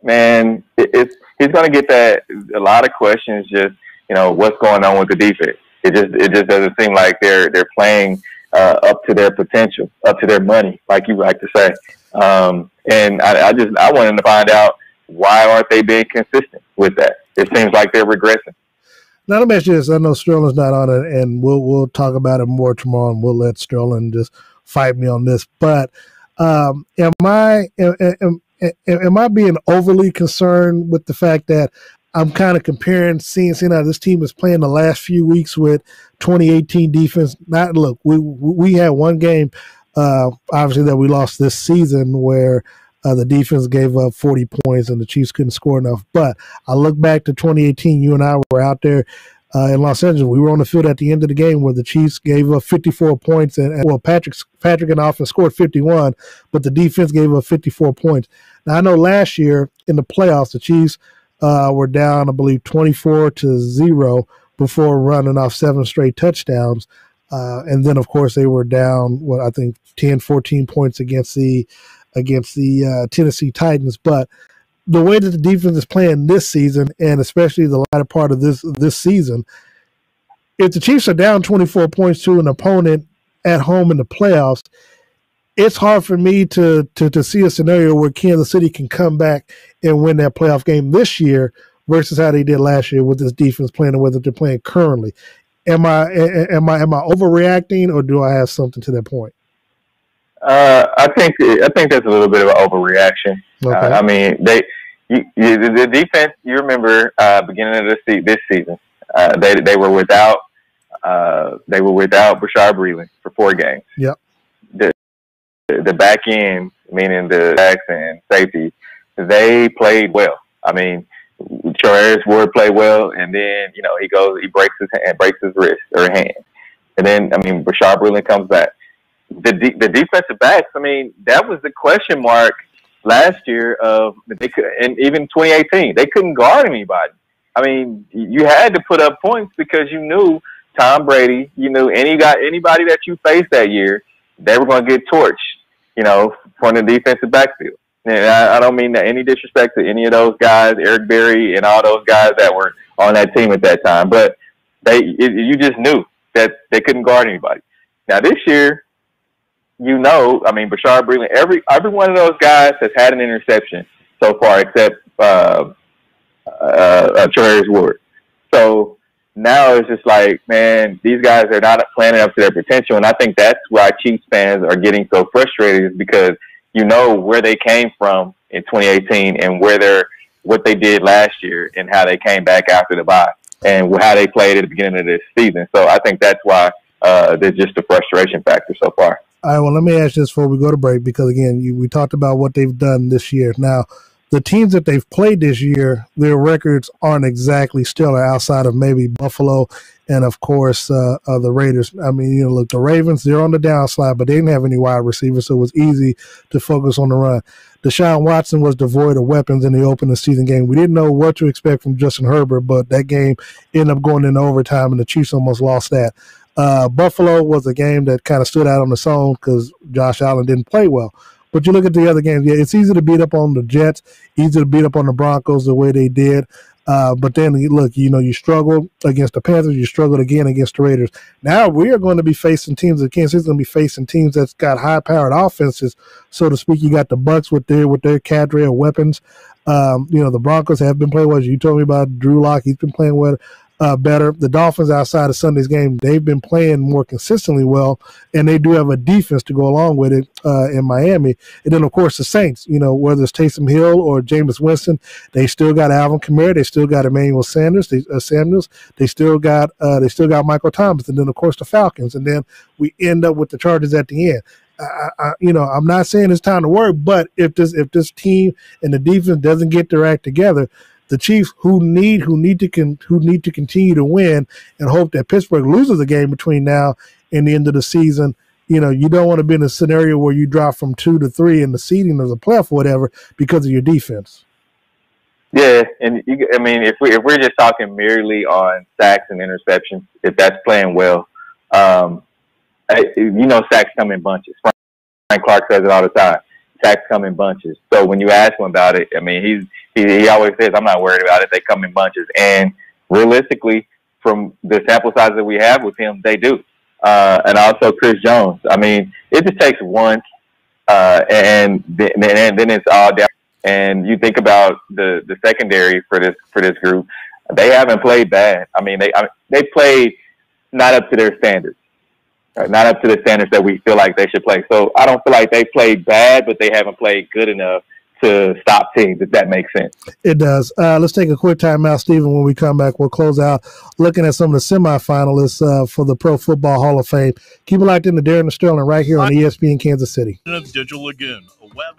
man, he's going to get that. A lot of questions. Just what's going on with the defense. It just doesn't seem like they're playing up to their potential, up to their money, like you like to say. And I wanted to find out, why aren't they being consistent with that? It seems like they're regressing. Now let me ask you this: I know Sterling's not on it, and we'll talk about it more tomorrow, and we'll let Sterling just fight me on this. But am I being overly concerned with the fact that I'm kind of seeing how this team is playing the last few weeks with 2018 defense? Look, we had one game, obviously, that we lost this season where the defense gave up 40 points and the Chiefs couldn't score enough. But I look back to 2018, you and I were out there in Los Angeles. We were on the field at the end of the game where the Chiefs gave up 54 points. And Patrick and offense scored 51, but the defense gave up 54 points. Now, I know last year in the playoffs, the Chiefs were down, I believe, 24-0 before running off 7 straight touchdowns. And then, of course, they were down, 10, 14 points against the Tennessee Titans. But the way that the defense is playing this season, and especially the latter part of this season, if the Chiefs are down 24 points to an opponent at home in the playoffs, it's hard for me to see a scenario where Kansas City can come back and win that playoff game this year versus how they did last year with this defense playing and whether they're playing currently. Am I overreacting, or do I have something to that point? I think that's a little bit of an overreaction. Okay. I mean, the defense. You remember beginning of this season, they were without Rashard Breeland for 4 games. Yep. The back end, meaning the backs and safety, they played well. I mean, Charles Ward played well, and then he breaks his wrist or hand, and then Rashard Breeland comes back. The defensive backs, that was the question mark last year and even 2018, they couldn't guard anybody. You had to put up points because you knew Tom Brady, anybody that you faced that year, they were going to get torched, from the defensive backfield. And I don't mean any disrespect to any of those guys, Eric Berry and all those guys that were on that team at that time, but you just knew that they couldn't guard anybody. Now this year, Rashard Breeland, every one of those guys has had an interception so far, except Charles Ward. So now it's just like, man, these guys are not playing up to their potential, and I think that's why Chiefs fans are getting so frustrated, is because where they came from in 2018 and what they did last year and how they came back after the bye and how they played at the beginning of this season. So I think that's why there's just a frustration factor so far. All right, well, let me ask you this before we go to break, because, again, we talked about what they've done this year. Now, the teams that they've played this year, their records aren't exactly stellar outside of maybe Buffalo and, of course, the Raiders. Look, the Ravens, they're on the downslide, but they didn't have any wide receivers, so it was easy to focus on the run. Deshaun Watson was devoid of weapons in the opening season game. We didn't know what to expect from Justin Herbert, but that game ended up going into overtime, and the Chiefs almost lost that. Buffalo was a game that kind of stood out on its own because Josh Allen didn't play well. But you look at the other games, yeah, it's easy to beat up on the Jets, easy to beat up on the Broncos the way they did. But then, look, you struggled against the Panthers, you struggled again against the Raiders. Now we are going to be facing teams, Kansas City's going to be facing teams that's got high-powered offenses, so to speak. You got the Bucs with their cadre of weapons. The Broncos have been playing well. You told me about Drew Lock. He's been playing well. Better. The Dolphins, outside of Sunday's game, they've been playing more consistently well, and they do have a defense to go along with it in Miami. And then, of course, the Saints, whether it's Taysom Hill or Jameis Winston, they still got Alvin Kamara, they still got Emmanuel Sanders, they still got Michael Thomas, and then, of course, the Falcons. And then we end up with the Chargers at the end. I'm not saying it's time to work, but if this team and the defense doesn't get their act together, the Chiefs, who need to continue to win and hope that Pittsburgh loses a game between now and the end of the season, you don't want to be in a scenario where you drop from 2 to 3 in the seeding of the playoff or whatever because of your defense. Yeah, and if we're just talking merely on sacks and interceptions, if that's playing well, sacks come in bunches. Frank Clark says it all the time. Sacks come in bunches. So when you ask him about it, I mean, he always says, I'm not worried about it. They come in bunches. And realistically, from the sample size that we have with him, they do. And also Chris Jones. I mean, it just takes one, and then it's all down. And you think about the secondary for this group, they haven't played bad. I mean, they played not up to their standards. Right, not up to the standards that we feel like they should play. So I don't feel like they played bad, but they haven't played good enough to stop teams, if that makes sense. It does. Let's take a quick time out, Stephen. When we come back, we'll close out looking at some of the semifinalists for the Pro Football Hall of Fame. Keep it locked in to Darren and Sterling right here on ESPN Kansas City. Digital Lagoon,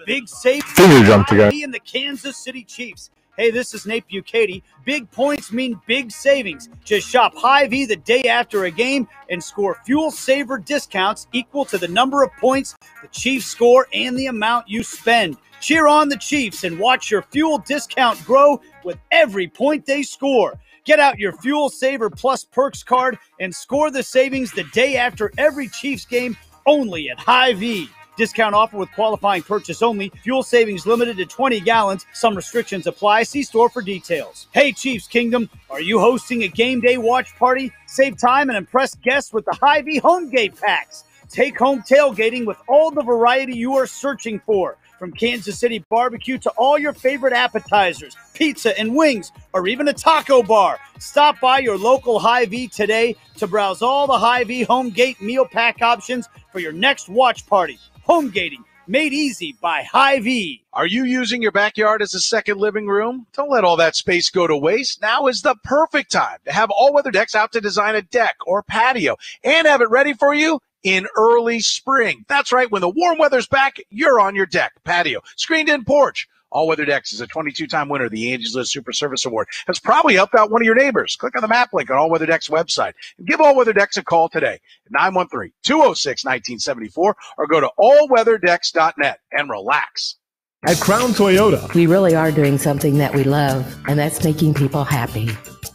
big save in the Kansas City Chiefs. Hey, this is Nate Bucati. Big points mean big savings. Just shop Hy-Vee the day after a game and score fuel saver discounts equal to the number of points the Chiefs score and the amount you spend. Cheer on the Chiefs and watch your fuel discount grow with every point they score. Get out your Fuel Saver Plus Perks card and score the savings the day after every Chiefs game only at Hy-Vee. Discount offer with qualifying purchase only. Fuel savings limited to 20 gallons. Some restrictions apply. See store for details. Hey, Chiefs Kingdom, are you hosting a game day watch party? Save time and impress guests with the Hy-Vee Home Gate Packs. Take home tailgating with all the variety you are searching for. From Kansas City barbecue to all your favorite appetizers, pizza and wings, or even a taco bar. Stop by your local Hy-Vee today to browse all the Hy-Vee Home Gate meal pack options for your next watch party. Home gating, made easy by Hy-Vee. Are you using your backyard as a second living room? Don't let all that space go to waste. Now is the perfect time to have All Weather Decks out to design a deck or patio and have it ready for you in early spring. That's right. When the warm weather's back, you're on your deck, patio, screened-in porch. All Weather Decks is a 22-time winner of the Angie's List Super Service Award. Has probably helped out one of your neighbors. Click on the map link on All Weather Decks website and give All Weather Decks a call today at 913-206-1974 or go to allweatherdecks.net and relax. At Crown Toyota, we really are doing something that we love, and that's making people happy.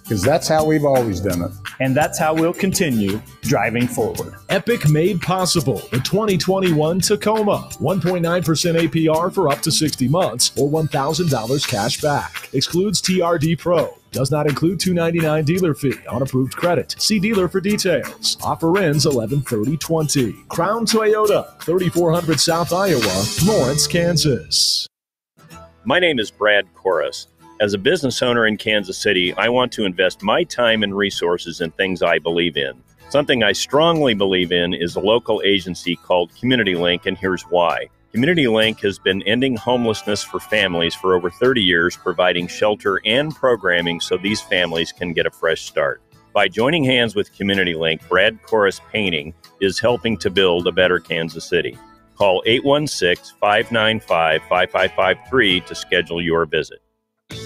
Because that's how we've always done it. And that's how we'll continue driving forward. Epic made possible the 2021 Tacoma. 1.9% APR for up to 60 months or $1,000 cash back. Excludes TRD Pro. Does not include $299 dealer fee on approved credit. See dealer for details. Offer ends 11/30/20. Crown Toyota, 3400 South Iowa, Lawrence, Kansas. My name is Brad Corus. As a business owner in Kansas City, I want to invest my time and resources in things I believe in. Something I strongly believe in is a local agency called Community Link, and here's why. Community Link has been ending homelessness for families for over 30 years, providing shelter and programming so these families can get a fresh start. By joining hands with Community Link, Brad Corus Painting is helping to build a better Kansas City. Call 816-595-5553 to schedule your visit.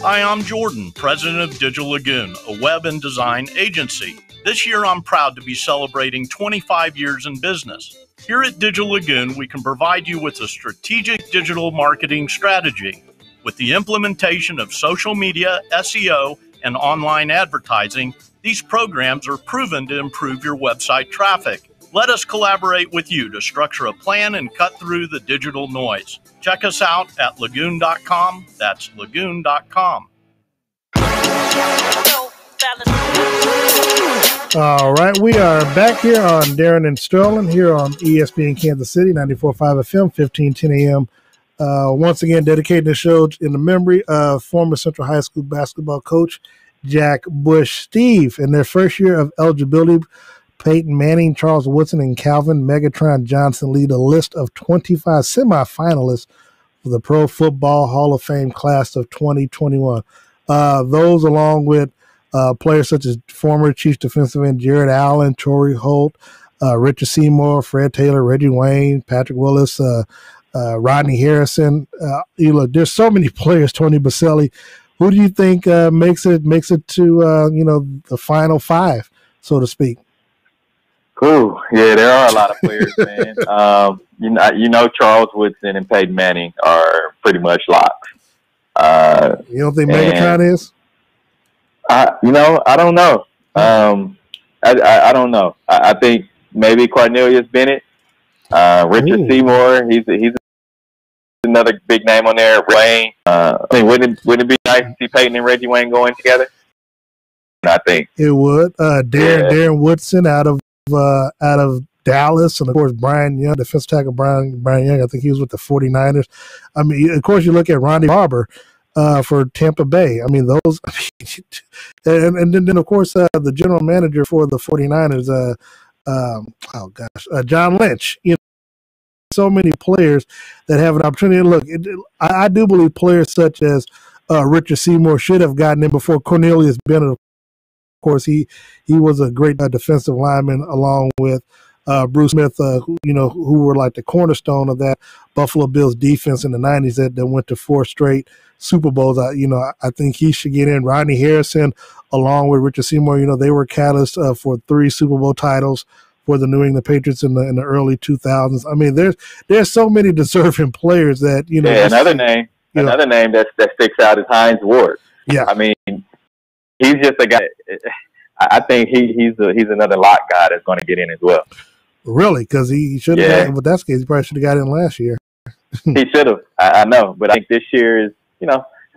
Hi, I'm Jordan, president of Digital Lagoon, a web and design agency. This year, I'm proud to be celebrating 25 years in business. Here at Digital Lagoon, we can provide you with a strategic digital marketing strategy. With the implementation of social media, SEO, and online advertising, these programs are proven to improve your website traffic. Let us collaborate with you to structure a plan and cut through the digital noise. Check us out at lagoon.com. That's lagoon.com. All right, we are back here on Darren and Sterling here on ESPN Kansas City, 94.5 FM, 1510 AM. Once again, dedicating the show in the memory of former Central High School basketball coach Jack Bush. Steve, in their first year of eligibility, Peyton Manning, Charles Woodson, and Calvin Megatron Johnson lead a list of 25 semifinalists for the Pro Football Hall of Fame class of 2021. Those, along with players such as former Chiefs defensive end Jared Allen, Torrey Holt, Richard Seymour, Fred Taylor, Reggie Wayne, Patrick Willis, Rodney Harrison. There's so many players. Tony Baselli. Who do you think makes it to the final five, so to speak? Cool. Yeah, there are a lot of players, man. Charles Woodson and Peyton Manning are pretty much locks. You don't think Megatron is? I don't know. I don't know. I think maybe Cornelius Bennett, Richard Seymour. He's another big name on there. Wayne. I mean, wouldn't it be nice to see Peyton and Reggie Wayne going together? I think it would. Darren Woodson out of Dallas, and of course Brian Young, defensive tackle Brian Young. I think he was with the 49ers. I mean, of course, you look at Ronnie Barber for Tampa Bay. I mean, those, and then of course the general manager for the 49ers, John Lynch. You know, so many players that have an opportunity. Look, I do believe players such as Richard Seymour should have gotten in before Cornelius Bennett. Of course, he was a great defensive lineman along with Bruce Smith, who were like the cornerstone of that Buffalo Bills defense in the 90s that went to 4 straight Super Bowls. I think he should get in. Rodney Harrison, along with Richard Seymour, they were catalysts for 3 Super Bowl titles for the New England Patriots in the early 2000s. I mean, there's so many deserving players that Yeah, another name that sticks out is Hines Ward. Yeah, I mean, he's just a guy. I think he's another lock guy that's going to get in as well. Really? Because he should have. Yeah. But that's the case. He probably should have got in last year. He should have. I know, but I think this year is.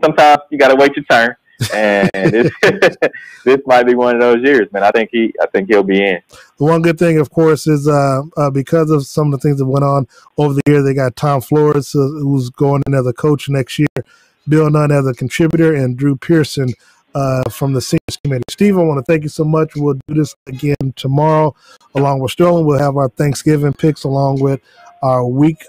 Sometimes you got to wait your turn, and this might be one of those years, man. I think he'll be in. The one good thing, of course, is because of some of the things that went on over the year, they got Tom Flores, who's going in as a coach next year, Bill Nunn as a contributor, and Drew Pearson from the seniors committee. Steve, I want to thank you so much. We'll do this again tomorrow along with Sterling. We'll have our Thanksgiving picks along with our Week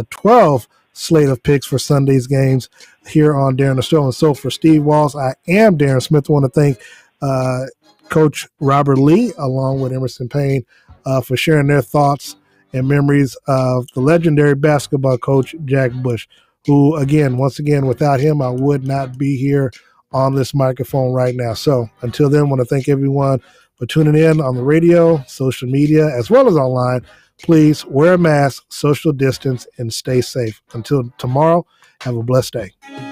12 slate of picks for Sunday's games here on Darren and Sterling. So for Steve Walls, I am Darren Smith. I want to thank Coach Robert Lee along with Emerson Payne for sharing their thoughts and memories of the legendary basketball coach Jack Bush, who, once again, without him, I would not be here on this microphone right now. So until then, I want to thank everyone for tuning in on the radio, social media, as well as online. Please wear a mask, social distance, and stay safe. Until tomorrow, have a blessed day.